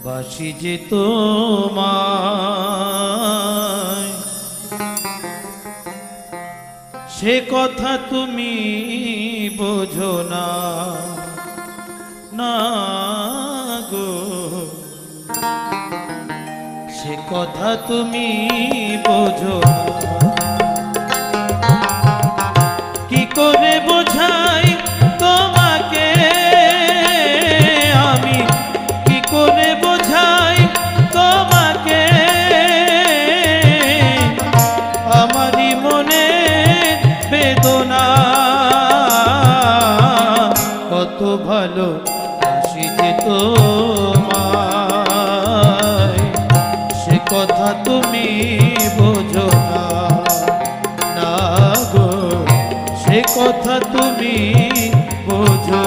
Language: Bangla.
বাসি যে তোমায়, সে কথা তুমি বোঝো না, না গো, সে কথা তুমি বোঝো না। কি করে বোঝাই তোমাকে আমি, কি করে বোঝাই তোমাকে, আমারই মনে বেদনা, কত ভালো বাসি যে তোমায়, সে কথা তুমি বোঝো না, না গো, সে কথা তুমি বোঝো